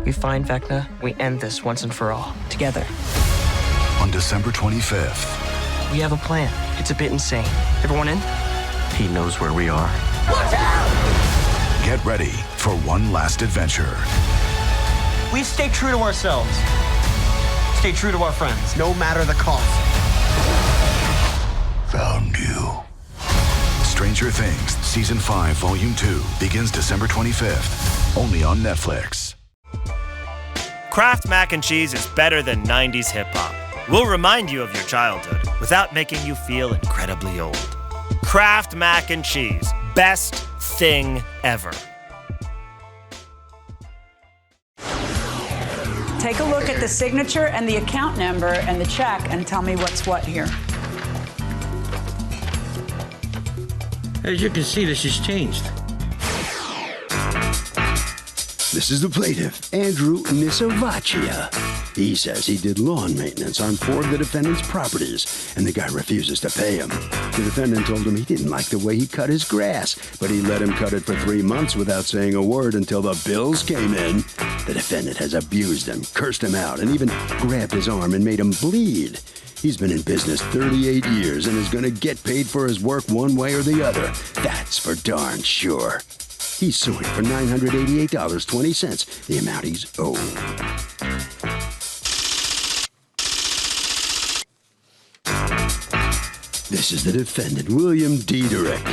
We find Vecna, we end this once and for all, together. On December 25th. We have a plan. It's a bit insane. Everyone in? He knows where we are. Watch out! Get ready for one last adventure. We stay true to ourselves. Stay true to our friends, no matter the cost. Found you. Stranger Things, Season 5, Volume 2, begins December 25th, only on Netflix. Kraft Mac and Cheese is better than 90s hip-hop. We'll remind you of your childhood without making you feel incredibly old. Kraft Mac and Cheese, best thing ever. Take a look at the signature and the account number and the check and tell me what's what here. As you can see, this has changed. This is the plaintiff, Andrew Nisovaccia. He says he did lawn maintenance on 4 of the defendant's properties, and the guy refuses to pay him. The defendant told him he didn't like the way he cut his grass, but he let him cut it for 3 months without saying a word until the bills came in. The defendant has abused him, cursed him out, and even grabbed his arm and made him bleed. He's been in business 38 years and is going to get paid for his work one way or the other. That's for darn sure. He's suing for $988.20, the amount he's owed. This is the defendant, William Diederich.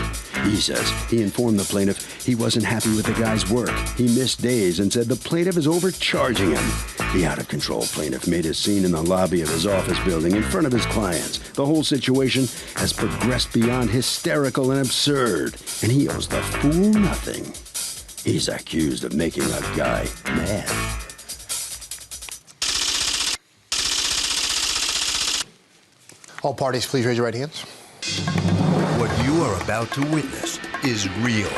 He says he informed the plaintiff he wasn't happy with the guy's work. He missed days and said the plaintiff is overcharging him. The out-of-control plaintiff made a scene in the lobby of his office building in front of his clients. The whole situation has progressed beyond hysterical and absurd, and he owes the fool nothing. He's accused of making a guy mad. All parties, please raise your right hands. What you are about to witness is real.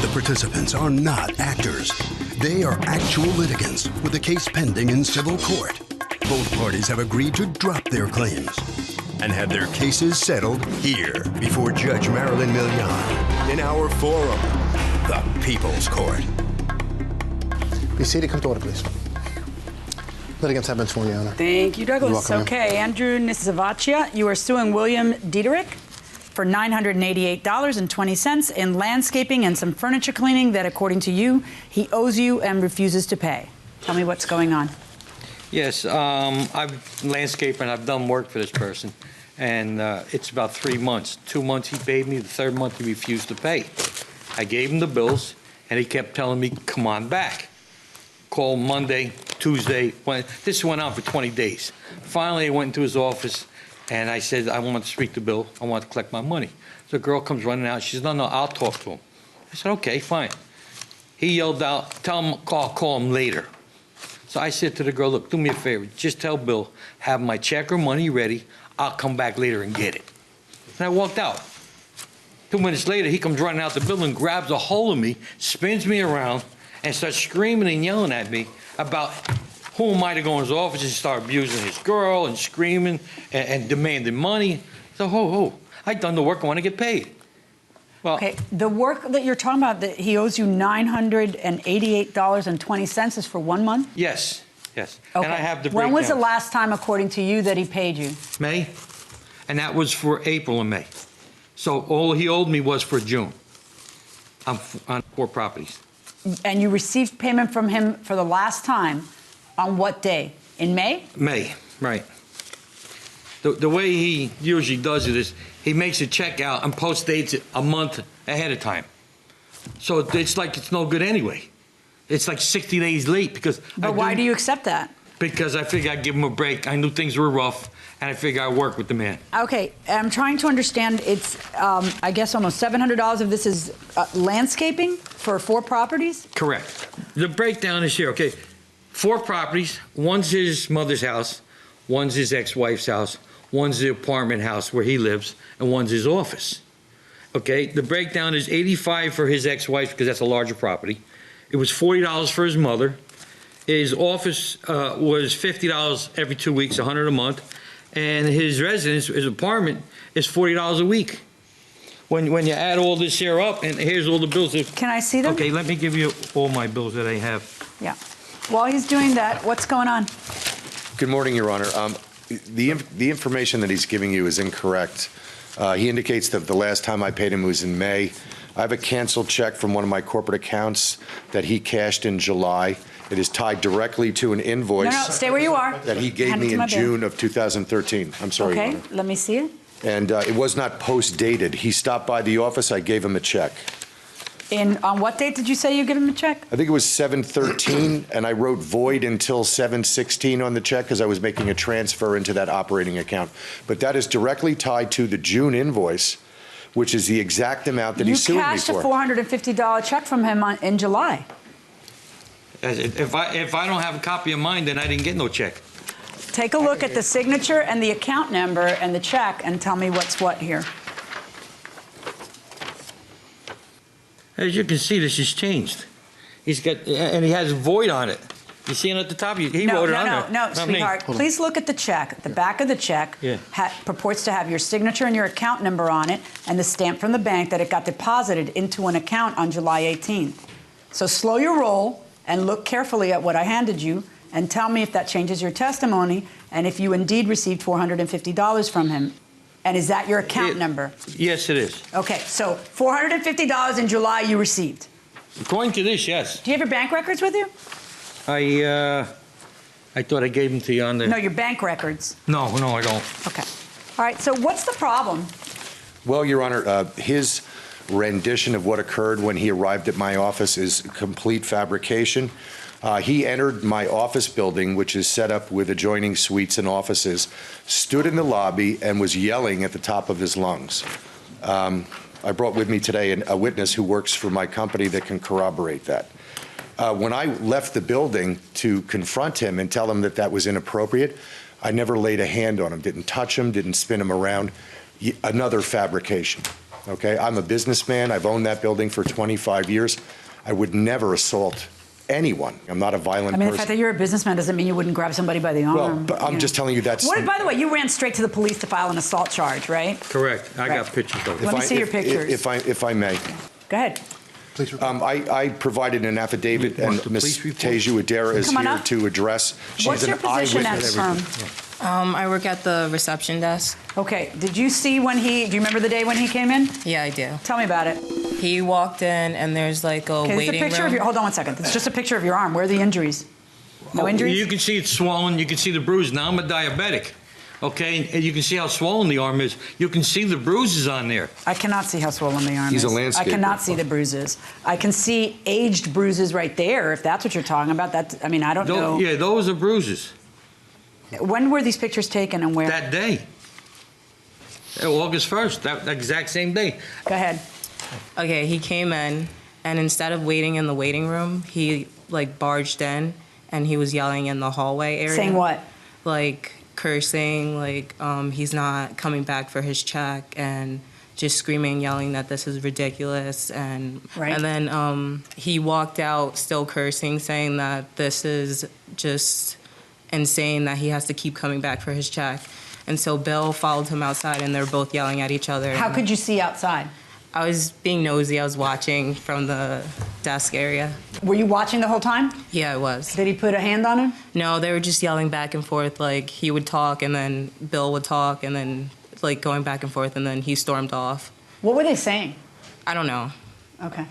The participants are not actors. They are actual litigants with a case pending in civil court. Both parties have agreed to drop their claims and have their cases settled here before Judge Marilyn Milian in our forum, the People's Court. Be seated. Come to order, please. Litigants have been sworn, Your Honor. Thank you, Douglas. You're welcome, Okay, Andrew Nisovaccia, you are suing William Diederich for $988.20 in landscaping and some furniture cleaning that, according to you, he owes you and refuses to pay. Tell me what's going on. Yes, I've landscaped and I've done work for this person, and it's about 3 months. 2 months he paid me, the 3rd month he refused to pay. I gave him the bills, and he kept telling me, come on back. Call Monday, Tuesday. This went on for 20 days. Finally, I went into his office, and I said, I want to speak to Bill. I want to collect my money. So the girl comes running out. She says, no, I'll talk to him. I said, okay, fine. He yelled out, tell him I'll call him later. So I said to the girl, look, do me a favor. Just tell Bill, have my check or money ready. I'll come back later and get it. And I walked out. 2 minutes later, he comes running out the building, grabs a hold of me, spins me around, and starts screaming and yelling at me about who am I to go in his office and start abusing his girl and screaming and demanding money. So, I've done the work, I want to get paid. Well, Okay, the work that you're talking about, that he owes you $988.20 is for 1 month? yes. Okay. And I have the breakdown. When was the last time, according to you, that he paid you? May, and that was for April and May. So all he owed me was for June on 4 properties. And you received payment from him for the last time on what day? In May? May, right. The way he usually does it is he makes a check out and post dates it a month ahead of time. So it's like it's no good anyway. It's like 60 days late because... But why do you accept that? Because I figured I'd give him a break. I knew things were rough, and I figured I'd work with the man. Okay, I'm trying to understand. It's, I guess, almost $700 of this is landscaping for 4 properties? Correct. The breakdown is here, okay? 4 properties. One's his mother's house, one's his ex-wife's house, one's the apartment house where he lives, and one's his office. Okay, the breakdown is $85 for his ex-wife because that's a larger property. It was $40 for his mother. His office was $50 every 2 weeks, $100 a month. And his residence, his apartment, is $40 a week. When you add all this here up, and here's all the bills. Can I see them? Okay, let me give you all my bills that I have. Yeah. While he's doing that, what's going on? Good morning, Your Honor. The information that he's giving you is incorrect. He indicates that the last time I paid him was in May. I have a canceled check from one of my corporate accounts that he cashed in July. It is tied directly to an invoice. No, stay where you are. That he gave me in June of 2013. I'm sorry, Your Okay, Honor. let me see it. And it was not post-dated. He stopped by the office. I gave him a check. On what date did you say you give him a check? I think it was 7/13, and I wrote void until 7/16 on the check because I was making a transfer into that operating account. But that is directly tied to the June invoice, which is the exact amount that he's suing me for. You cashed a $450 check from him in July. If I don't have a copy of mine, then I didn't get no check. Take a look at the signature and the account number and the check and tell me what's what here. As you can see, this has changed. He's got, and he has void on it. You see it at the top? He wrote it on there. No, Not sweetheart. me. Please look at the check. The back of the check purports to have your signature and your account number on it and the stamp from the bank that it got deposited into an account on July 18th. So slow your roll and look carefully at what I handed you and tell me if that changes your testimony and if you indeed received $450 from him. And is that your account number? Yes, it is. Okay, so $450 in July you received. According to this, yes. Do you have your bank records with you? I thought I gave them to you on there. No, your bank records. No, I don't. Okay. All right, so what's the problem? Well, Your Honor, his rendition of what occurred when he arrived at my office is complete fabrication. He entered my office building, which is set up with adjoining suites and offices, stood in the lobby, and was yelling at the top of his lungs. I brought with me today a witness who works for my company that can corroborate that. When I left the building to confront him and tell him that that was inappropriate, I never laid a hand on him, didn't touch him, didn't spin him around. Another fabrication. Okay, I'm a businessman. I've owned that building for 25 years. I would never assault anyone. I'm not a violent person. The fact that you're a businessman doesn't mean you wouldn't grab somebody by the arm. Well, but I'm just telling you that's... By the way, you ran straight to the police to file an assault charge, right? Correct. I got pictures of it. Let me see your pictures. If I may. Go ahead. Please I provided an affidavit, and Ms. Teju Adera is here to address. What's your position at the firm? I work at the reception desk. Okay. Did you see do you remember the day when he came in? Yeah, I do. Tell me about it. He walked in and there's like a waiting room. Hold on one second. It's just a picture of your arm. Where are the injuries? No injuries? You can see it's swollen. You can see the bruise. Now I'm a diabetic. Okay, and you can see how swollen the arm is. You can see the bruises on there. I cannot see how swollen the arm is. He's a landscaper. I cannot see the bruises. I can see aged bruises right there, if that's what you're talking about. I don't know. Yeah, those are bruises. When were these pictures taken and where? That day. August 1st, that exact same day. Go ahead. Okay, he came in, and instead of waiting in the waiting room, he barged in, and he was yelling in the hallway area. Saying what? Cursing, he's not coming back for his check, and just screaming, yelling that this is ridiculous, and then he walked out still cursing, saying that this is just insane, that he has to keep coming back for his check. And so Bill followed him outside, and they're both yelling at each other. How could you see outside? I was being nosy. I was watching from the desk area. Were you watching the whole time? Yeah, I was. Did he put a hand on him? No, they were just yelling back and forth. He would talk, and then Bill would talk, and then going back and forth, and then he stormed off. What were they saying? I don't know. Okay.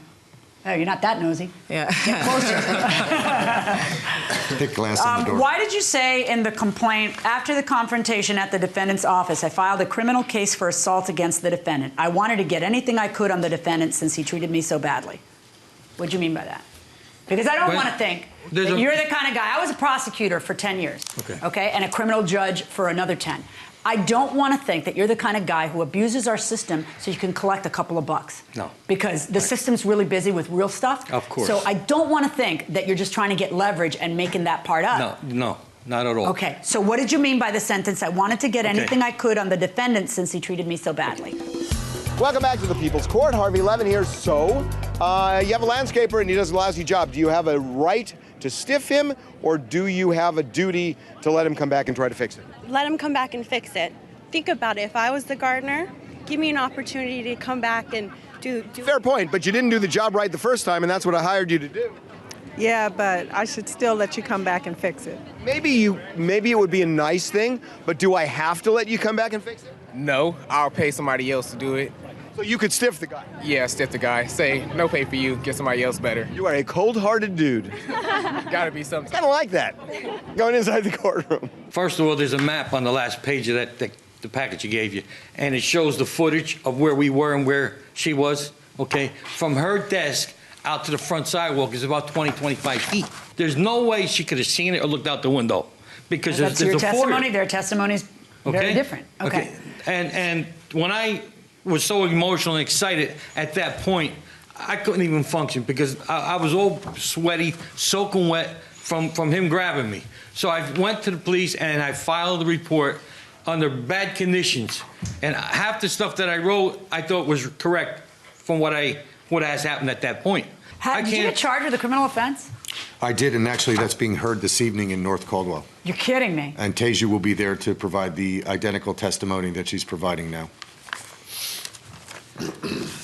Oh, you're not that nosy. Yeah. Get closer. Hit glass on the door. Why did you say in the complaint, after the confrontation at the defendant's office, I filed a criminal case for assault against the defendant? I wanted to get anything I could on the defendant since he treated me so badly. What do you mean by that? Because I don't want to think that you're the kind of guy. I was a prosecutor for 10 years, okay, and a criminal judge for another 10. I don't want to think that you're the kind of guy who abuses our system so you can collect a couple of bucks. No. Because the system's really busy with real stuff. Of course. So I don't want to think that you're just trying to get leverage and making that part up. No, not at all. Okay, so what did you mean by the sentence, I wanted to get anything I could on the defendant since he treated me so badly? Welcome back to the People's Court. Harvey Levin here. So, you have a landscaper and he does a lousy job. Do you have a right to stiff him, or do you have a duty to let him come back and try to fix it? Let him come back and fix it. Think about it. If I was the gardener, give me an opportunity to come back and do... Fair point, but you didn't do the job right the first time, and that's what I hired you to do. Yeah, but I should still let you come back and fix it. Maybe it would be a nice thing, but do I have to let you come back and fix it? No, I'll pay somebody else to do it. So you could stiff the guy? Yeah, stiff the guy. Say, no pay for you, get somebody else better. You are a cold-hearted dude. Gotta be something. Kind of like that. Going inside the courtroom. First of all, there's a map on the last page of the package you gave you, and it shows the footage of where we were and where she was, okay? From her desk out to the front sidewalk is about 20, 25 feet. There's no way she could have seen it or looked out the window because That's there's your a testimony. foyer. Their testimony's very different. Okay. And when I was so emotional and excited at that point, I couldn't even function because I was all sweaty, soaking wet from him grabbing me. So I went to the police and I filed the report under bad conditions. And half the stuff that I wrote, I thought was correct from what has happened at that point. Did you get charged with a criminal offense? I did, and actually that's being heard this evening in North Caldwell. You're kidding me. And Tasia will be there to provide the identical testimony that she's providing now.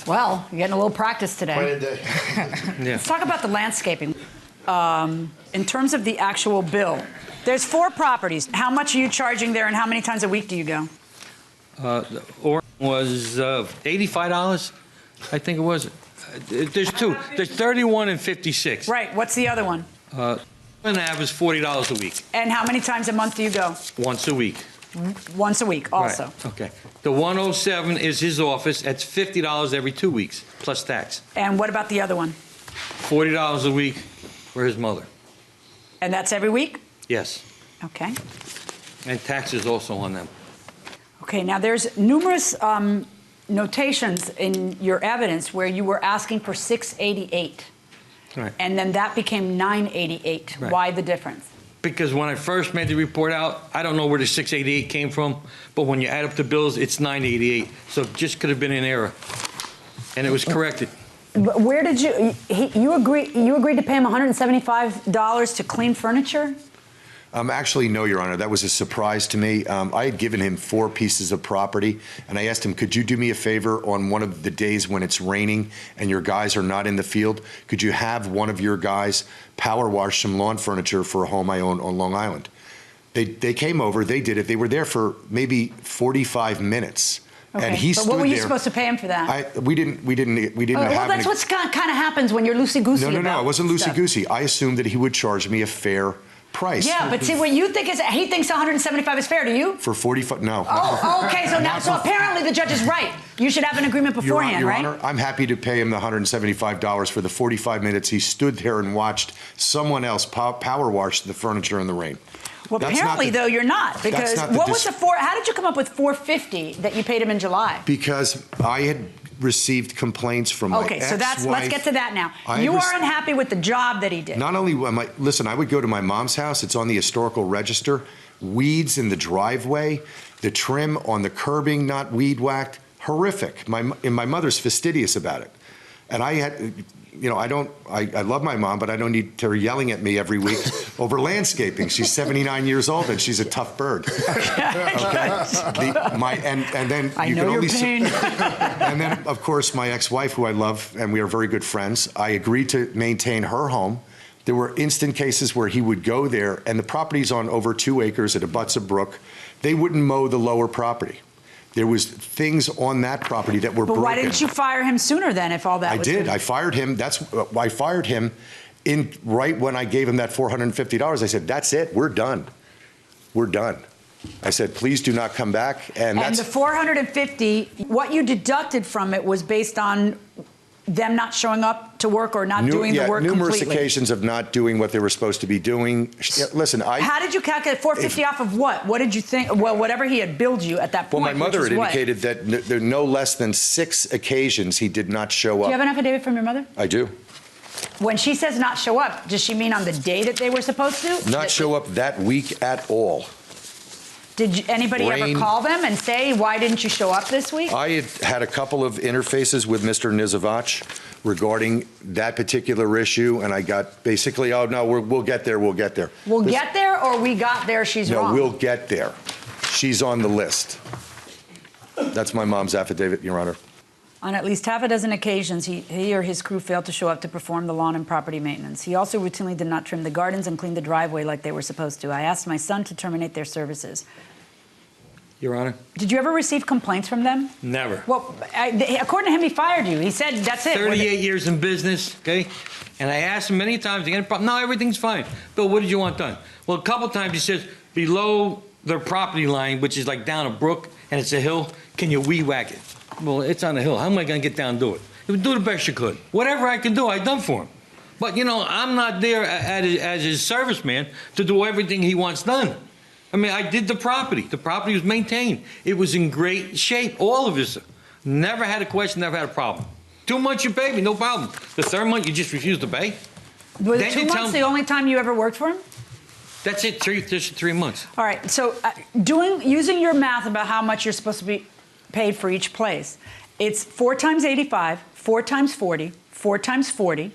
Well, you're getting a little practice today. Quite a day. Let's talk about the landscaping. In terms of the actual bill, there's 4 properties. How much are you charging there, and how many times a week do you go? The Oregon was $85, I think it was. There's 2. There's 31 and 56. Right. What's the other one? And that was $40 a week. And how many times a month do you go? Once a week. Once a week, also. Right. Okay. The 107 is his office. That's $50 every 2 weeks, plus tax. And what about the other one? $40 a week for his mother. And that's every week? Yes. Okay. And taxes also on them. Okay, now there's numerous notations in your evidence where you were asking for $688. Right. And then that became $988. Right. Why the difference? Because when I first made the report out, I don't know where the $688 came from, but when you add up the bills, it's $988. So it just could have been an error. And it was corrected. But where did you agreed to pay him $175 to clean furniture? Actually, no, Your Honor. That was a surprise to me. I had given him 4 pieces of property, and I asked him, could you do me a favor on one of the days when it's raining and your guys are not in the field? Could you have one of your guys power wash some lawn furniture for a home I own on Long Island? They came over, they did it. They were there for maybe 45 minutes. Okay. And he but stood what were you there. supposed to pay him for that? We didn't well, have that's what kind of happens when you're loosey-goosey No, about I wasn't stuff. loosey-goosey. I assumed that he would charge me a fair price. Yeah, but see, what you think is, he thinks $175 is fair to you? For 45, no. Oh, okay, so now, so apparently the judge is right. You should have an agreement beforehand, Your right? Honor, I'm happy to pay him the $175 for the 45 minutes he stood there and watched someone else power wash the furniture in the rain. Well, apparently, though, you're not, because what was how did you come up with $450 that you paid him in July? Because I had received complaints from my Okay, so ex-wife. let's get to that now. You are unhappy with the job that he did. Not only listen, I would go to my mom's house. It's on the historical register. Weeds in the driveway, the trim on the curbing not weed whacked. Horrific. My mother's fastidious about it, and I had. I love my mom, but I don't need her yelling at me every week over landscaping. She's 79 years old and she's a tough bird. Okay. And then I you know can your only pain. And then, of course, my ex-wife, who I love, and we are very good friends. I agreed to maintain her home. There were instant cases where he would go there, and the property's on over 2 acres. It abuts a brook. They wouldn't mow the lower property. There was things on that property that were broken. But why didn't you fire him sooner then if all that was I did. good? I fired him. I fired him right when I gave him that $450. I said, that's it. We're done. We're done. I said, please do not come back. And the $450, what you deducted from it was based on them not showing up to work or not doing the work numerous completely. occasions of not doing what they were supposed to be doing. Listen, How did you calculate $450 off of what? What did you think? Well, whatever he had billed you at that point. Well, my mother which had was indicated that there are no less than 6 occasions he did not show Do up. you have an affidavit from your mother? I do. When she says not show up, does she mean on the day that they were supposed to? Not show up that week at all. Did anybody ever call them and say, why didn't you show up this week? I had a couple of interfaces with Mr. Nizovach regarding that particular issue, and I got basically, oh, no, we'll get there, we'll get there. We'll get there, or we got there, she's wrong? No, we'll get there. She's on the list. That's my mom's affidavit, Your Honor. On at least half a dozen occasions, he or his crew failed to show up to perform the lawn and property maintenance. He also routinely did not trim the gardens and clean the driveway like they were supposed to. I asked my son to terminate their services. Your Honor? Did you ever receive complaints from them? Never. Well, according to him, he fired you. He said, that's it. 38 years in business, okay? And I asked him many times, again, no, everything's fine. Bill, what did you want done? Well, a couple times he says, below their property line, which is like down a brook, and it's a hill, can you weed whack it? Well, it's on a hill. How am I going to get down and do it? You do the best you could. Whatever I can do, I done for him. But, you know, I'm not there as his serviceman to do everything he wants done. I mean, I did the property. The property was maintained. It was in great shape, all of it. Never had a question, never had a problem. 2 months you paid me, no problem. The third month, you just refused to pay. Was 2 months the only time you ever worked for him? That's it, just 3 months. All right, so using your math about how much you're supposed to be paid for each place, it's 4 times 85, 4 times 40, 4 times 40,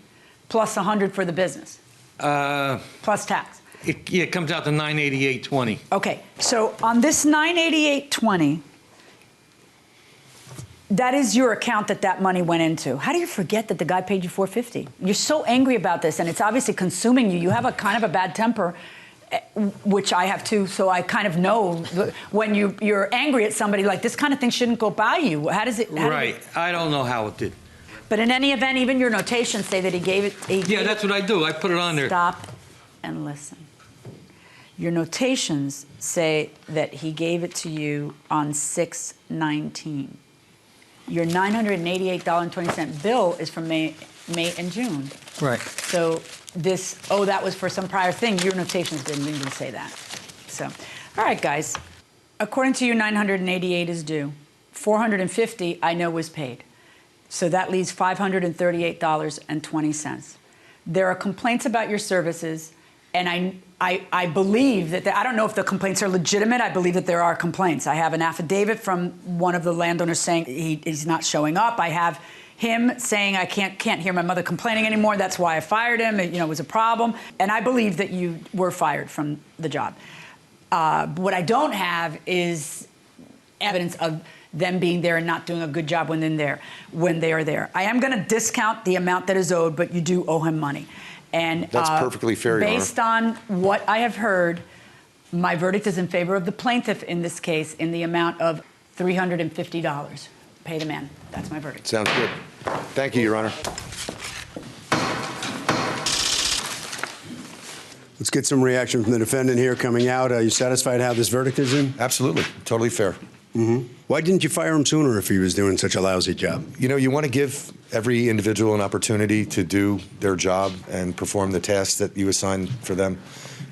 plus 100 for the business, plus tax. It comes out to $988.20. Okay, so on this $988.20, that is your account that money went into. How do you forget that the guy paid you $450? You're so angry about this, and it's obviously consuming you. You have a kind of a bad temper, which I have too, so I kind of know when you're angry at somebody, like this kind of thing shouldn't go by you. How does it? Right, I don't know how it did. But in any event, even your notations say that he gave it. Yeah, that's what I do. I put it on there. Stop and listen. Your notations say that he gave it to you on 6/19. Your $988.20 bill is from May and June. Right. So that was for some prior thing. Your notations didn't even say that. So, all right, guys. According to you, $988 is due. $450 I know was paid. So that leaves $538.20. There are complaints about your services, and I believe that I don't know if the complaints are legitimate. I believe that there are complaints. I have an affidavit from one of the landowners saying he's not showing up. I have him saying I can't hear my mother complaining anymore. That's why I fired him. It was a problem. And I believe that you were fired from the job. What I don't have is evidence of them being there and not doing a good job when they are there. I am going to discount the amount that is owed, but you do owe him money. And that's perfectly fair, Your Honor. Based on what I have heard, my verdict is in favor of the plaintiff in this case in the amount of $350. Pay the man. That's my verdict. Sounds good. Thank you, Your Honor. Let's get some reaction from the defendant here coming out. Are you satisfied how this verdict is in? Absolutely. Totally fair. Mm-hmm. Why didn't you fire him sooner if he was doing such a lousy job? You know, you want to give every individual an opportunity to do their job and perform the tasks that you assign for them.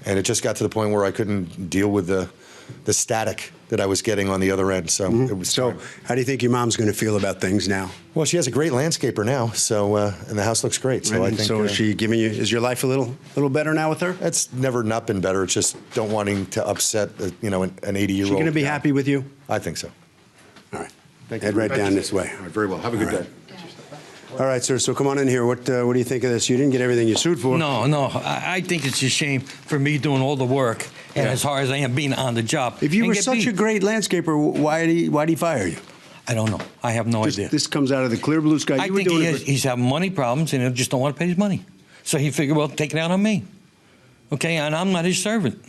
And it just got to the point where I couldn't deal with the static that I was getting on the other end. So it was. So how do you think your mom's going to feel about things now? Well, she has a great landscaper now, so and the house looks great. So I think. So is she giving you? Is your life a little better now with her? It's never not been better. It's just don't wanting to upset an 80-year-old. She going to be happy with you? I think so. All right. Head right down this way. All right, very well. Have a good day. All right, sir. So come on in here. What do you think of this? You didn't get everything you sued for. No. I think it's a shame for me doing all the work and as hard as I am being on the job. If you were such a great landscaper, why did he fire you? I don't know. I have no idea. This comes out of the clear blue sky. I think he's having money problems and he just don't want to pay his money. So he figured, well, take it out on me. Okay, and I'm not his servant.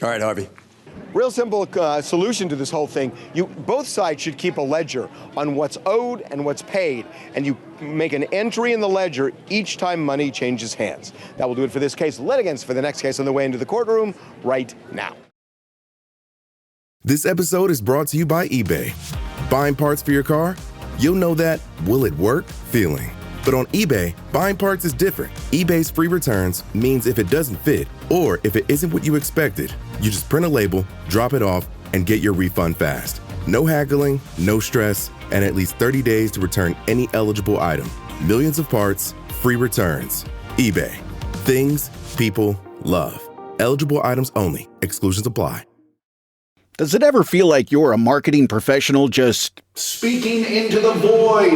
All right, Harvey. Real simple solution to this whole thing. Both sides should keep a ledger on what's owed and what's paid, and you make an entry in the ledger each time money changes hands. That will do it for this case. Litigants for the next case on the way into the courtroom right now. This episode is brought to you by eBay. Buying parts for your car? You'll know that will it work feeling. But on eBay, buying parts is different. eBay's free returns means if it doesn't fit, or if it isn't what you expected, you just print a label, drop it off, and get your refund fast. No haggling, no stress, and at least 30 days to return any eligible item. Millions of parts, free returns. eBay. Things people love. Eligible items only. Exclusions apply. Does it ever feel like you're a marketing professional just speaking into the void?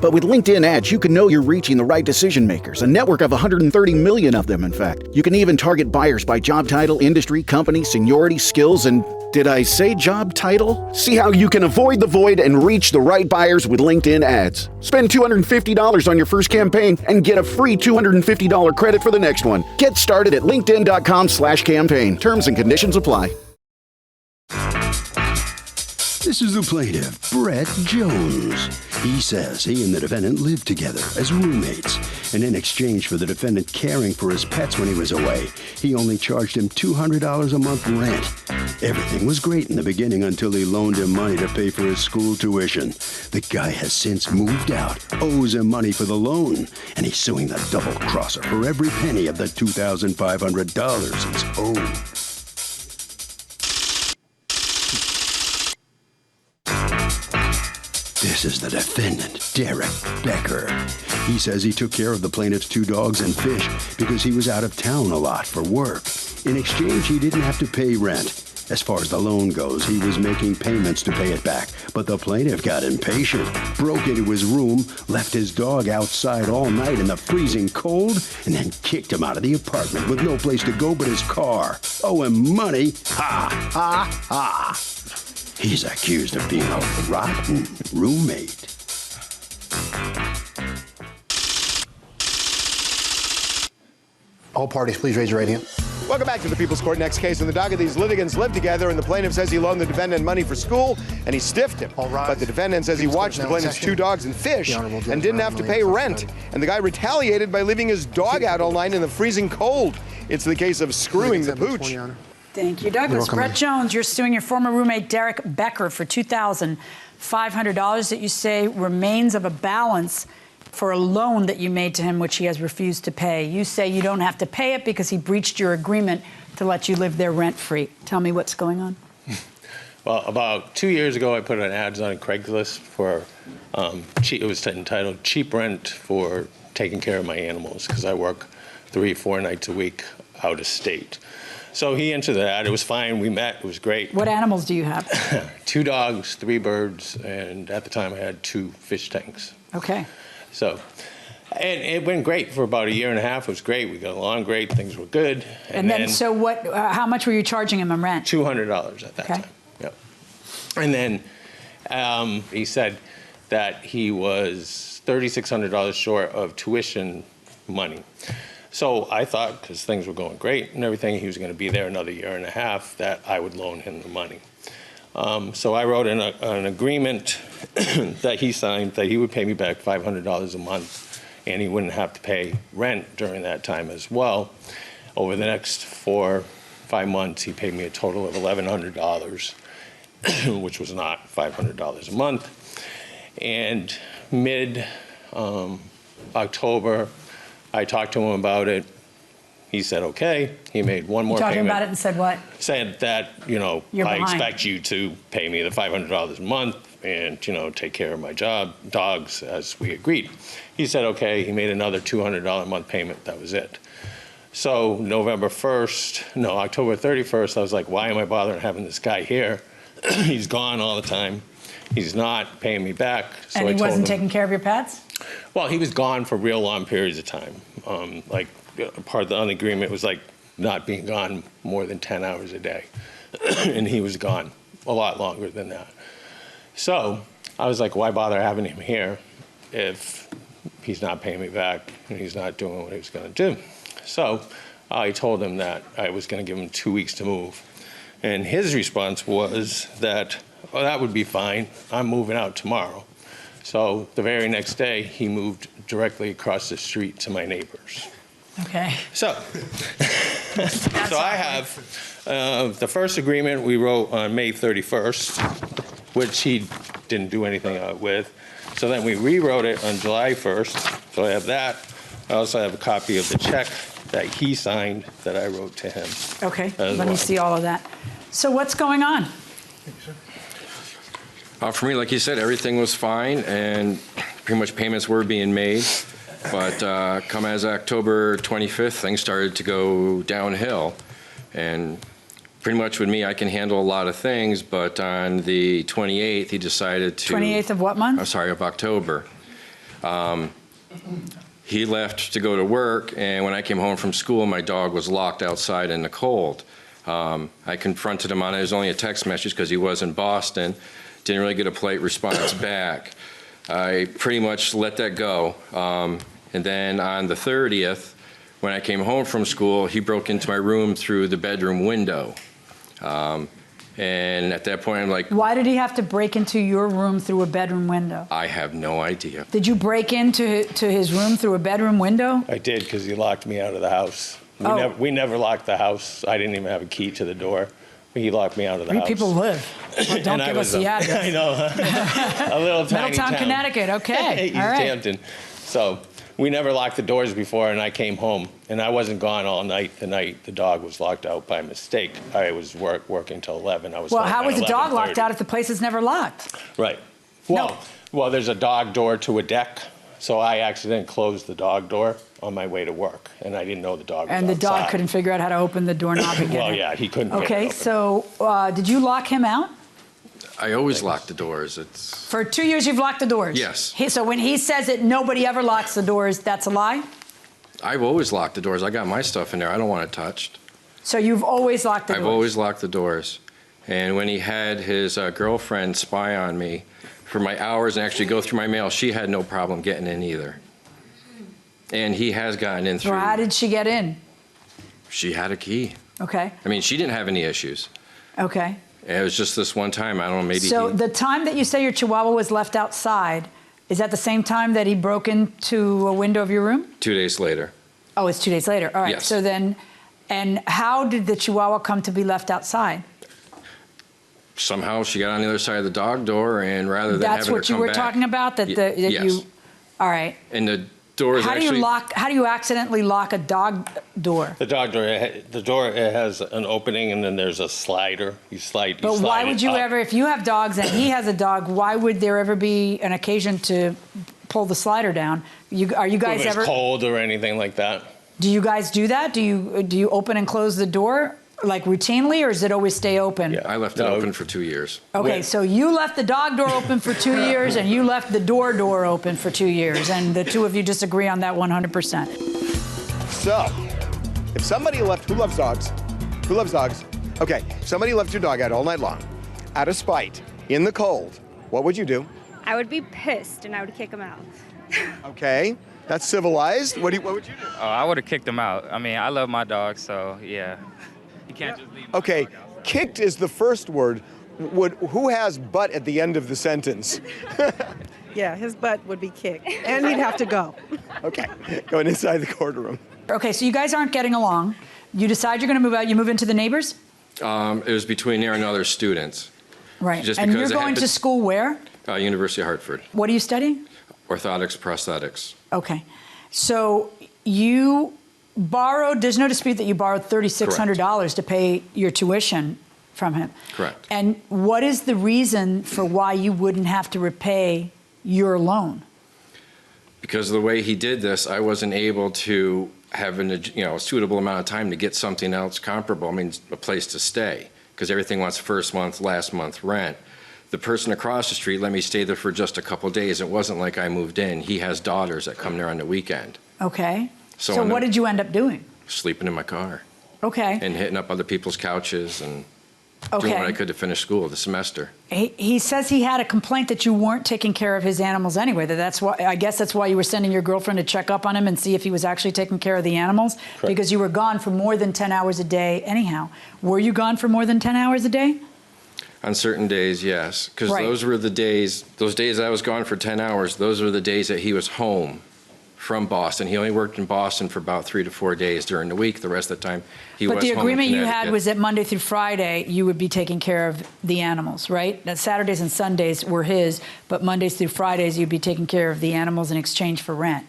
But with LinkedIn ads, you can know you're reaching the right decision makers, a network of 130 million of them, in fact. You can even target buyers by job title, industry, company, seniority, skills, and did I say job title? See how you can avoid the void and reach the right buyers with LinkedIn ads. Spend $250 on your first campaign and get a free $250 credit for the next one. Get started at linkedin.com/campaign. Terms and conditions apply. This is the plaintiff, Brett Jones. He says he and the defendant lived together as roommates, and in exchange for the defendant caring for his pets when he was away, he only charged him $200 a month rent. Everything was great in the beginning until he loaned him money to pay for his school tuition. The guy has since moved out, owes him money for the loan, and he's suing the double-crosser for every penny of the $2,500 he's owed. This is the defendant, Derek Becker. He says he took care of the plaintiff's 2 dogs and fish because he was out of town a lot for work. In exchange, he didn't have to pay rent. As far as the loan goes, he was making payments to pay it back, but the plaintiff got impatient, broke into his room, left his dog outside all night in the freezing cold, and then kicked him out of the apartment with no place to go but his car. Owe him money? Ha, ha, ha. He's accused of being a rotten roommate. All parties, please raise your right hand. Welcome back to the People's Court. Next case. In the docket, these litigants lived together, and the plaintiff says he loaned the defendant money for school, and he stiffed him. But the defendant says he watched the plaintiff's 2 dogs and fish and didn't have to pay rent. And the guy retaliated by leaving his dog out all night in the freezing cold. It's the case of screwing the pooch. Thank you, Douglas. Brett Jones, you're suing your former roommate, Derek Becker, for $2,500 that you say remains of a balance for a loan that you made to him, which he has refused to pay. You say you don't have to pay it because he breached your agreement to let you live there rent-free. Tell me what's going on. Well, about 2 years ago, I put an ads on Craigslist for, it was entitled Cheap Rent for Taking Care of My Animals, because I work 3-4 nights a week out of state. So he entered the ad. It was fine. We met. It was great. What animals do you have? 2 dogs, 3 birds, and at the time I had 2 fish tanks. Okay. So, and it went great for about a year and a half. It was great. We got along great. Things were good. And then so what? How much were you charging him in rent? $200 at that time. Yep. And then he said that he was $3,600 short of tuition money. So I thought, because things were going great and everything, he was going to be there another year and a half, that I would loan him the money. So I wrote an agreement that he signed that he would pay me back $500 a month, and he wouldn't have to pay rent during that time as well. Over the next 4-5 months, he paid me a total of $1,100, which was not $500 a month. And mid-October, I talked to him about it. He said, okay. He made one more payment. You talked about it and said what? Said that, I expect you to pay me the $500 a month and, take care of my dogs as we agreed. He said, okay. He made another $200 a month payment. That was it. So October 31st, I was like, why am I bothering having this guy here? He's gone all the time. He's not paying me back. So and he wasn't taking care of your pets? Well, he was gone for real long periods of time. Part of the agreement was not being gone more than 10 hours a day. And he was gone a lot longer than that. So I was like, why bother having him here if he's not paying me back and he's not doing what he was going to do? So I told him that I was going to give him 2 weeks to move. And his response was that, well, that would be fine. I'm moving out tomorrow. So the very next day, he moved directly across the street to my neighbors. Okay. So, I have the first agreement we wrote on May 31st, which he didn't do anything with. So then we rewrote it on July 1st. So I have that. I also have a copy of the check that he signed that I wrote to him. Okay, let me see all of that. So what's going on? For me, like you said, everything was fine, and pretty much payments were being made. But come as October 25th, things started to go downhill. And pretty much with me, I can handle a lot of things, but on the 28th, he decided to... 28th of what month? I'm sorry, of October. He left to go to work, and when I came home from school, my dog was locked outside in the cold. I confronted him on it. It was only a text message because he was in Boston. Didn't really get a polite response back. I pretty much let that go. And then on the 30th, when I came home from school, he broke into my room through the bedroom window. And at that point, I'm like, Why did he have to break into your room through a bedroom window? I have no idea. Did you break into his room through a bedroom window? I did, because he locked me out of the house. Oh. We never locked the house. I didn't even have a key to the door. He locked me out of the house. Where people live. Well, don't give us the address. I know. A little tiny Middletown, town. Connecticut. Okay. East All right. Hampton. So we never locked the doors before, and I came home, and I wasn't gone all night. The night the dog was locked out by mistake. I was working till 11. I was Well, home how at was the dog 11:30. locked out if the place is never locked? Right. Well, there's a dog door to a deck, so I accidentally closed the dog door on my way to work, and I didn't know the dog was And the dog outside. couldn't figure out how to open the doorknob and get Well, in. yeah, he couldn't get it Okay, open. so did you lock him out? I always lock the doors. It's For 2 years, you've locked the doors? Yes. So when he says that nobody ever locks the doors, that's a lie? I've always locked the doors. I got my stuff in there. I don't want it touched. So you've always locked the I've doors? always locked the doors. And when he had his girlfriend spy on me for my hours and actually go through my mail, she had no problem getting in either. And he has gotten in through. Well, how did she get in? She had a key. Okay, I mean, she didn't have any issues. okay. It was just this one time. I don't know, maybe So the time that you say your Chihuahua was left outside, is that the same time that he broke into a window of your room? 2 days later. Oh, it's 2 days later. All right. Yes. So then, and how did the Chihuahua come to be left outside? Somehow she got on the other side of the dog door, and rather than That's having what her you come were back, talking about. That yes. you. All right. And the door is How actually. do you accidentally lock a dog door? The dog door, the door it has an opening, and then there's a slider. You slide. But why it would you up. ever, if you have dogs and he has a dog, why would there ever be an occasion to pull the slider down? Are you guys If it's ever? cold or anything like that? Do you guys do that? Do you open and close the door like routinely, or does it always stay open? I left it open for 2 years. Okay, so you left the dog door open for 2 years, and you left the door open for 2 years, and the two of you disagree on that 100%. So, if somebody left, who loves dogs? Who loves dogs? Okay, if somebody left your dog out all night long, out of spite, in the cold, what would you do? I would be pissed and I would kick him out. Okay, that's civilized. What would you do? Oh, I would have kicked him out. I mean, I love my dog, so yeah. You can't just leave. Okay, kicked is the first word. Who has but at the end of the sentence? Yeah, his butt would be kicked, and he'd have to go. Okay, going inside the courtroom. Okay, so you guys aren't getting along. You decide you're going to move out. You move into the neighbors? It was between there and other students. Right. Just And because you're it going to happened- school where? University of Hartford. What are you studying? Orthotics, prosthetics. Okay. So you borrowed, there's no dispute that you borrowed $3,600 to pay your tuition from him. Correct. And what is the reason for why you wouldn't have to repay your loan? Because of the way he did this, I wasn't able to have a suitable amount of time to get something else comparable. I mean, a place to stay, because everything wants first month, last month rent. The person across the street let me stay there for just a couple of days. It wasn't like I moved in. He has daughters that come there on the weekend. Okay. So So on what the- did you end up doing? Sleeping in my car Okay. and hitting up other people's couches and doing what I Okay. could to finish school the semester. He says he had a complaint that you weren't taking care of his animals anyway. That's why, I guess that's why you were sending your girlfriend to check up on him and see if he was actually taking care of the animals. Correct. Because you were gone for more than 10 hours a day anyhow. Were you gone for more than 10 hours a day? On certain days, yes, because Right. those days I was gone for 10 hours, those were the days that he was home from Boston. He only worked in Boston for about 3 to 4 days during the week. The rest of the time, he was But the home in agreement you had Connecticut. was that Monday through Friday you would be taking care of the animals, right? That Saturdays and Sundays were his, but Mondays through Fridays you'd be taking care of the animals in exchange for rent.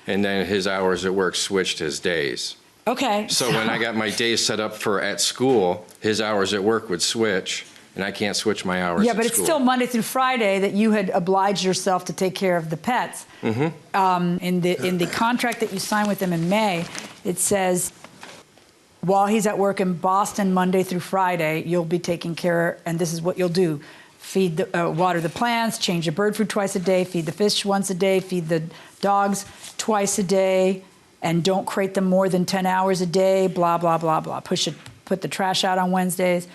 And then his hours at work switched his days. Okay. So when I got my days set up for at school, his hours at work would switch, and I can't switch my hours Yeah, at but it's school. still Monday through Friday that you had obliged yourself to take care of the pets. Mm-hmm. In the contract that you signed with him in May, it says while he's at work in Boston Monday through Friday, you'll be taking care, and this is what you'll do: water the plants, change the bird food twice a day, feed the fish once a day, feed the dogs twice a day, and don't crate them more than 10 hours a day, blah, blah, blah, blah. Put the trash out on Wednesdays,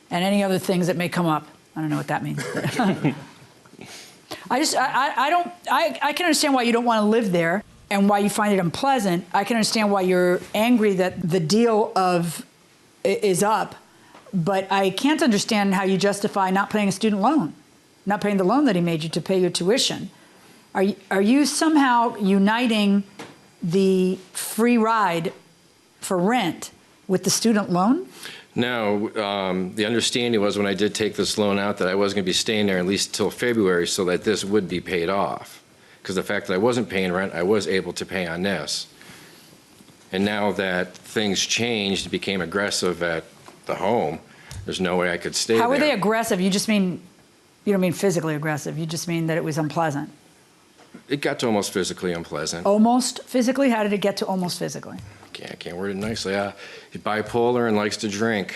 and any other things that may come up. I don't know what that means. I can understand why you don't want to live there and why you find it unpleasant. I can understand why you're angry that the deal is up, but I can't understand how you justify not paying a student loan, not paying the loan that he made you to pay your tuition. Are you somehow uniting the free ride for rent with the student loan? No, the understanding was when I did take this loan out that I wasn't going to be staying there at least until February so that this would be paid off. Because the fact that I wasn't paying rent, I was able to pay on this. And now that things changed, became aggressive at the home, there's no way I could stay there. How were they aggressive? You don't mean physically aggressive. You just mean that it was unpleasant. It got to almost physically unpleasant. Almost physically? How did it get to almost physically? I can't word it nicely. He's bipolar and likes to drink.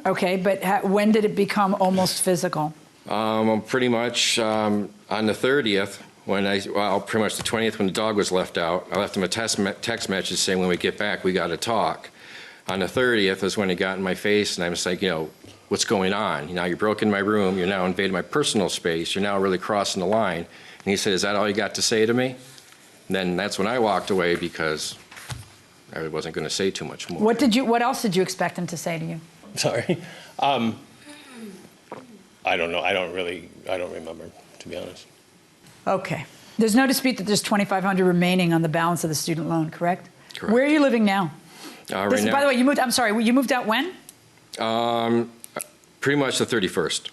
Okay, but when did it become almost physical? Pretty much on the 30th, pretty much the 20th when the dog was left out. I left him a text message saying when we get back, we got to talk. On the 30th is when he got in my face, and I was like, what's going on? You broke in my room. You're now invading my personal space. You're now really crossing the line. And he said, is that all you got to say to me? And then that's when I walked away because I wasn't going to say too much more. What else did you expect him to say to you? Sorry. I don't know. I don't remember, to be honest. Okay. There's no dispute that there's $2,500 remaining on the balance of the student loan, correct? Correct. Where are you living now? Right now. By the way, you moved out when? Pretty much the 31st.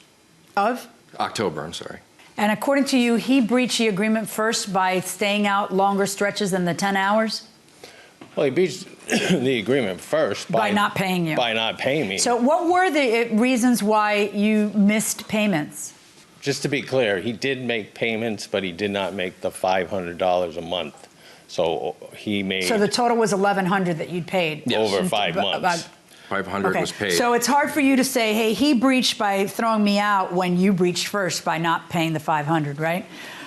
Of? October, I'm sorry. And according to you, he breached the agreement first by staying out longer stretches than the 10 hours? Well, he breached the agreement first by not paying you. By not paying me. So what were the reasons why you missed payments? Just to be clear, he did make payments, but he did not make the $500 a month. So he made... So the total was $1,100 that you'd paid? Yes. Over 5 months. 500 was paid. So it's hard for you to say, hey, he breached by throwing me out when you breached first by not paying the $500, right?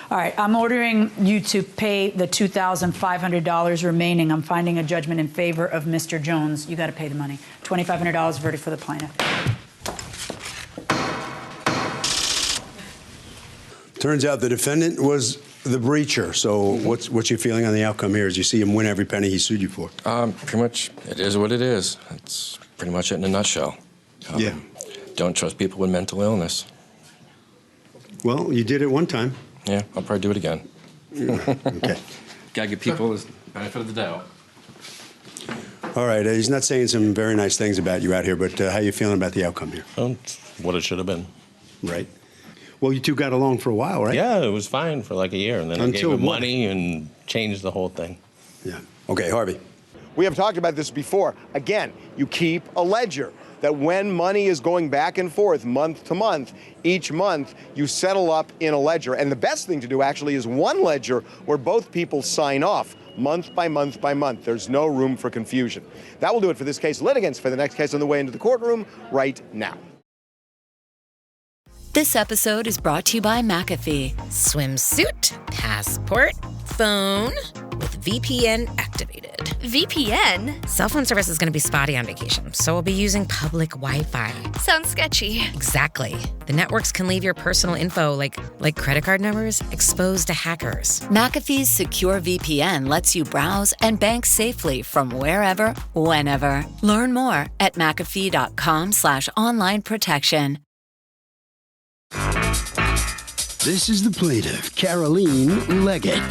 All right, I'm ordering you to pay the $2,500 remaining. I'm finding a judgment in favor of Mr. Jones. You got to pay the money. $2,500 verdict for the plaintiff. Turns out the defendant was the breacher. So what's your feeling on the outcome here as you see him win every penny he sued you for? Pretty much, it is what it is. It's pretty much it in a nutshell. Yeah. Don't trust people with mental illness. Well, you did it one time. Yeah, I'll probably do it again. Okay. Gotta give people the benefit of the doubt. All right, he's not saying some very nice things about you out here, but how you feeling about the outcome here? It's what it should have been. Right. Well, you two got along for a while, right? Yeah, it was fine for like a year, and then I gave him money and changed the whole thing. Yeah. Okay, Harvey. We have talked about this before. Again, you keep a ledger that when money is going back and forth month to month, each month you settle up in a ledger. And the best thing to do actually is one ledger where both people sign off month by month by month. There's no room for confusion. That will do it for this case. Litigants for the next case on the way into the courtroom right now. This episode is brought to you by McAfee. Swimsuit, passport, phone, with VPN activated. VPN? Cell phone service is going to be spotty on vacation, so we'll be using public Wi-Fi. Sounds sketchy. Exactly. The networks can leave your personal info, like credit card numbers, exposed to hackers. McAfee's secure VPN lets you browse and bank safely from wherever, whenever. Learn more at McAfee.com/online protection. This is the plaintiff, Caroline Leggett.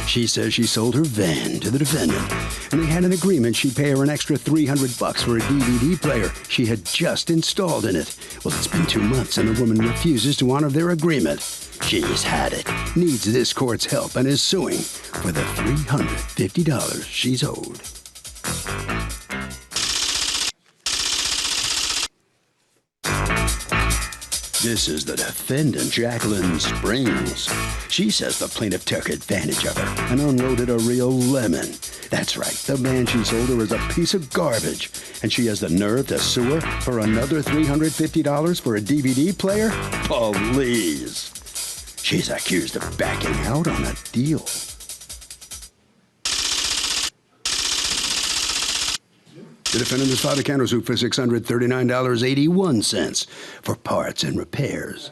She says she sold her van to the defendant, and they had an agreement she'd pay her an extra $300 for a DVD player she had just installed in it. Well, it's been 2 months, and the woman refuses to honor their agreement. She's had it, needs this court's help, and is suing for the $350 she's owed. This is the defendant, Jacqueline Springs. She says the plaintiff took advantage of her and unloaded a real lemon. That's right, the man she sold her is a piece of garbage, and she has the nerve to sue her for another $350 for a DVD player? Please. She's accused of backing out on a deal. The defendant has filed a countersuit for $639.81 for parts and repairs.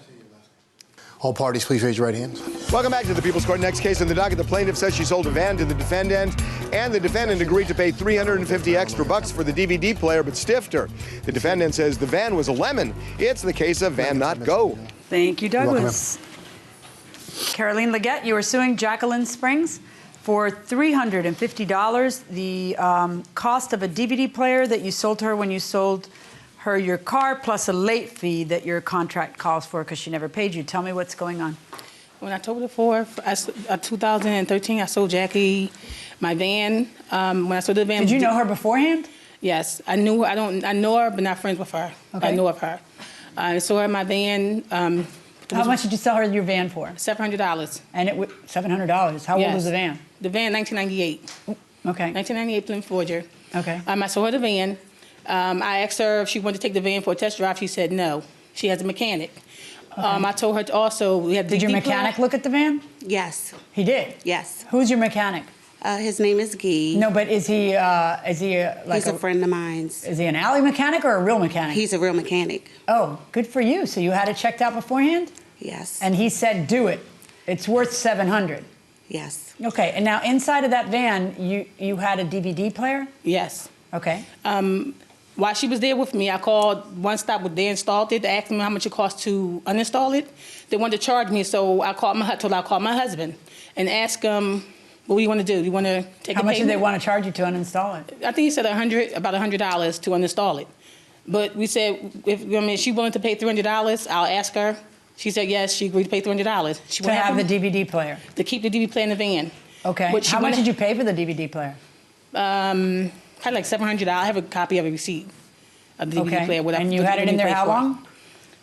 All parties, please raise your right hands. Welcome back to the People's Court. Next case in the docket, the plaintiff says she sold a van to the defendant, and the defendant agreed to pay $350 extra for the DVD player, but stiffed her. The defendant says the van was a lemon. It's the case of van not go. Thank you, Douglas. Caroline Leggett, you are suing Jacqueline Springs for $350, the cost of a DVD player that you sold to her when you sold her your car, plus a late fee that your contract calls for because she never paid you. Tell me what's going on. On October the 4th, 2013, I sold Jackie my van. When I sold the van, did you know her beforehand? Yes, I knew her. I know her, but not friends with her. Okay. I know of her. I sold her my van. How much did you sell her your van for? $700. And it $700. How old was the van? The van, 1998. Okay. 1998 Plymouth Forger. Okay. I sold her the van. I asked her if she wanted to take the van for a test drive. She said no. She has a mechanic. Okay. I told her also we had. Did your mechanic look at the van? Yes. He did. Yes. Who's your mechanic? His name is Guy. No, but is he like he's a friend of mine. Is he an alley mechanic or a real mechanic? He's a real mechanic. Oh, good for you. So you had it checked out beforehand? Yes. And he said, do it. It's worth $700. Yes. Okay. And now inside of that van, you had a DVD player? Yes. Okay. While she was there with me, I called One Stop where they installed it. They asked me how much it cost to uninstall it. They wanted to charge me, so I called my husband and asked him, what do you want to do? Do you want to take How a much payment? did they want to charge you to uninstall it? I think he said about $100 to uninstall it. But we said, if she's willing to pay $300, I'll ask her. She said yes, she agreed to pay $300. To have the DVD player? To keep the DVD player in the van. Okay. How much did you pay for the DVD player? Probably like $700. I have a copy of a receipt of the DVD player. And you had it in there how long?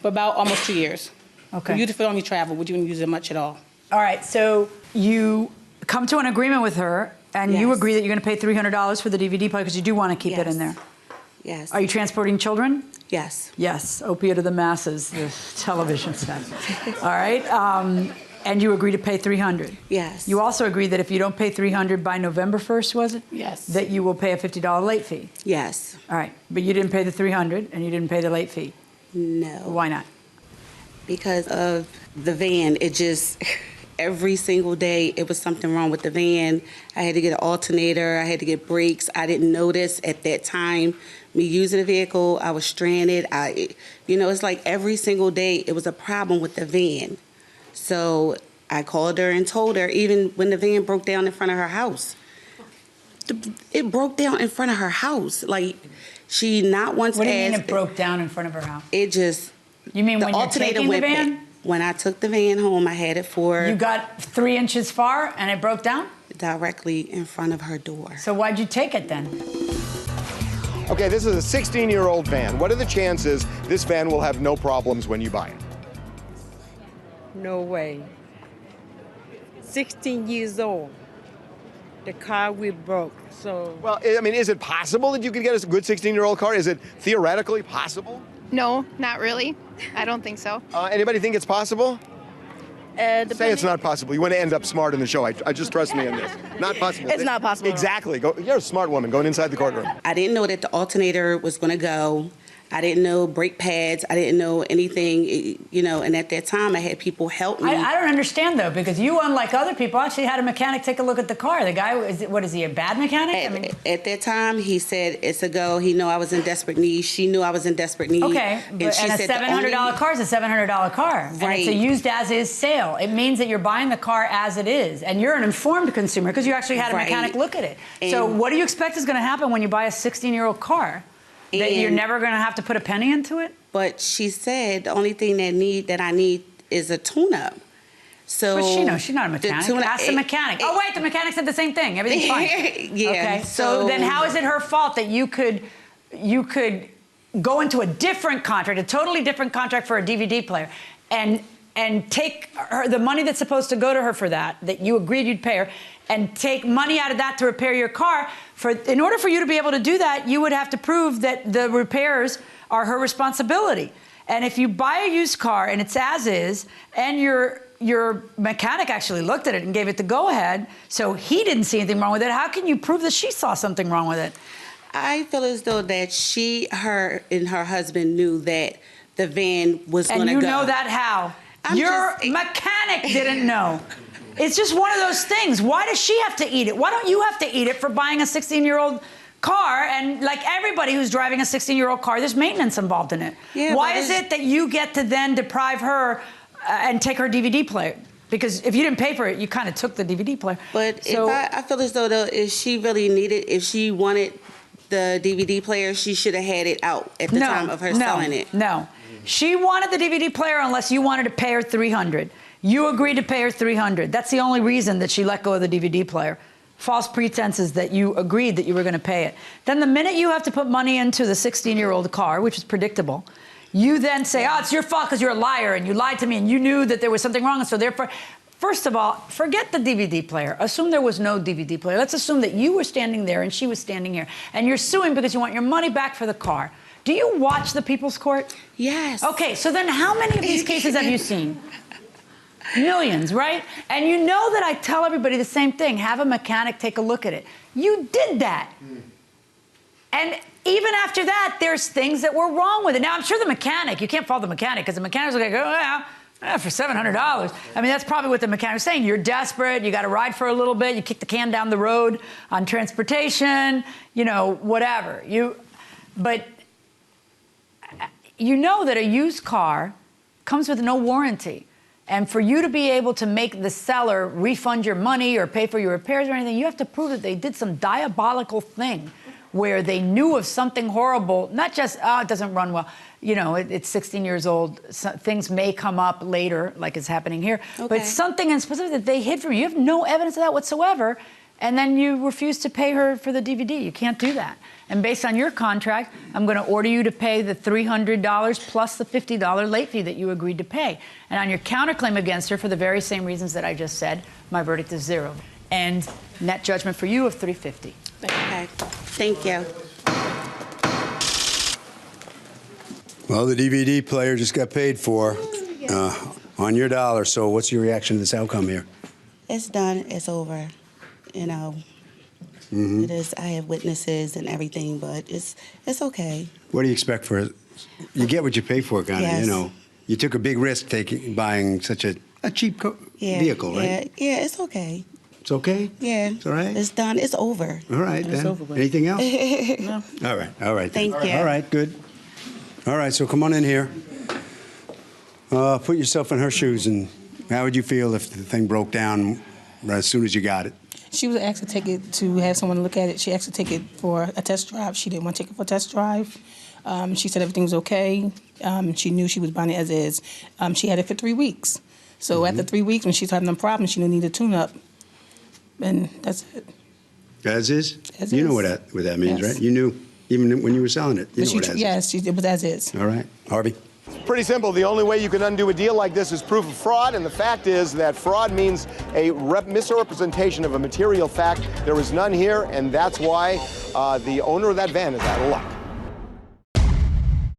For about almost 2 years. Okay. We used it for only travel. We didn't use it much at all. All right. So you come to an agreement with her, and you agree that you're going to pay $300 for the DVD player because you do want to keep it in there. Yes. Are you transporting children? Yes. Yes. Opiate of the masses, the television stuff. All right. And you agree to pay $300. Yes. You also agree that if you don't pay $300 by November 1st, was it? Yes. That you will pay a $50 late fee. Yes. All right. But you didn't pay the $300 and you didn't pay the late fee. No. Why not? Because of the van, it just every single day it was something wrong with the van. I had to get an alternator, I had to get brakes. I didn't notice at that time me using the vehicle. I was stranded. It's like every single day it was a problem with the van. So I called her and told her, even when the van broke down in front of her house. It broke down in front of her house. Like, she not once asked. What do you mean it broke down in front of her house? It just. You mean the when you're alternator taking the went van? back. When I took the van home, I had it for. You got 3 inches far and it broke down? Directly in front of her door. So why'd you take it then? Okay, this is a 16-year-old van. What are the chances this van will have no problems when you buy it? No way. 16 years old. The car we broke, so. Well, I mean, is it possible that you could get a good 16-year-old car? Is it theoretically possible? No, not really. I don't think so. Anybody think it's possible? Say it's not possible. You want to end up smart in the show. I just trust me on this. Not possible. It's not possible. Exactly. You're a smart woman going inside the courtroom. I didn't know that the alternator was going to go. I didn't know brake pads. I didn't know anything, and at that time I had people help me. I don't understand, though, because you, unlike other people, actually had a mechanic take a look at the car. The guy, is he a bad mechanic? At that time, he said it's a go. He knew I was in desperate need. She knew I was in desperate need. Okay, and a $700 car is a $700 car. Right. And it's a used as-is sale. It means that you're buying the car as it is. And you're an informed consumer because you actually had a mechanic look at it. So what do you expect is going to happen when you buy a 16-year-old car? That you're never going to have to put a penny into it? But she said the only thing that I need is a tune-up. So but she knows she's not a mechanic. Ask the mechanic. Oh wait, the mechanic said the same thing. Everything's fine. Yeah. Okay. So then how is it her fault that you could go into a different contract, a totally different contract for a DVD player, and take the money that's supposed to go to her for that you agreed you'd pay her, and take money out of that to repair your car, in order for you to be able to do that, you would have to prove that the repairs are her responsibility. And if you buy a used car and it's as is, and your mechanic actually looked at it and gave it the go-ahead, so he didn't see anything wrong with it, how can you prove that she saw something wrong with it? I feel as though that her and her husband knew that the van was going to go. And you know that how? Your mechanic didn't know. It's just one of those things. Why does she have to eat it? Why don't you have to eat it for buying a 16-year-old car? And like everybody who's driving a 16-year-old car, there's maintenance involved in it. Yeah, why is it that you get to then deprive her and take her DVD player? Because if you didn't pay for it, you kind of took the DVD player. But so, I feel as though if she really needed, if she wanted the DVD player, she should have had it out at the time of her selling it. No. She wanted the DVD player unless you wanted to pay her $300. You agreed to pay her $300. That's the only reason that she let go of the DVD player. False pretenses that you agreed that you were going to pay it. Then the minute you have to put money into the 16-year-old car, which is predictable, you then say, oh, it's your fault because you're a liar and you lied to me and you knew that there was something wrong. And so therefore, first of all, forget the DVD player. Assume there was no DVD player. Let's assume that you were standing there and she was standing here. And you're suing because you want your money back for the car. Do you watch the People's Court? Yes. Okay, so then how many of these cases have you seen? Millions, right? And you know that I tell everybody the same thing. Have a mechanic take a look at it. You did that. And even after that, there's things that were wrong with it. Now, I'm sure the mechanic, you can't fault the mechanic because the mechanic's going to go, yeah, for $700. I mean, that's probably what the mechanic's saying. You're desperate. You got to ride for a little bit. You kick the can down the road on transportation, you know, whatever. But you know that a used car comes with no warranty. And for you to be able to make the seller refund your money or pay for your repairs or anything, you have to prove that they did some diabolical thing where they knew of something horrible, not just, it doesn't run well. You know, it's 16 years old. So things may come up later, like it's happening here. Okay. But something in specific that they hid from you. You have no evidence of that whatsoever. And then you refuse to pay her for the DVD. You can't do that. And based on your contract, I'm going to order you to pay the $300 plus the $50 late fee that you agreed to pay. And on your counterclaim against her, for the very same reasons that I just said, my verdict is 0. And net judgment for you of $350. Okay. Thank you. Well, the DVD player just got paid for on your dollar. So what's your reaction to this outcome here? It's done. It's over. You know, it is. I have witnesses and everything, but it's okay. What do you expect for it? You get what you pay for, kind of. Yes. You know, you took a big risk buying such a cheap vehicle, right? Yeah, it's okay. It's okay? Yeah. It's all right? It's done. It's over. All right, then. Over. Anything else? No. All right. Thank you. All right, good. All right, so come on in here. Put yourself in her shoes, and how would you feel if the thing broke down as soon as you got it? She was asked to take it to have someone look at it. She asked to take it for a test drive. She didn't want to take it for a test drive. She said everything was okay. She knew she was buying it as is. She had it for 3 weeks. So after 3 weeks, when she's having them problems, she needed a tune-up. And that's it. As is? As you is. know what that means, Yes. right? You knew, even when you were selling it. You know what as is. Yes, it was as is. All right. Harvey? Pretty simple. The only way you can undo a deal like this is proof of fraud, and the fact is that fraud means a misrepresentation of a material fact. There was none here, and that's why the owner of that van is out of luck.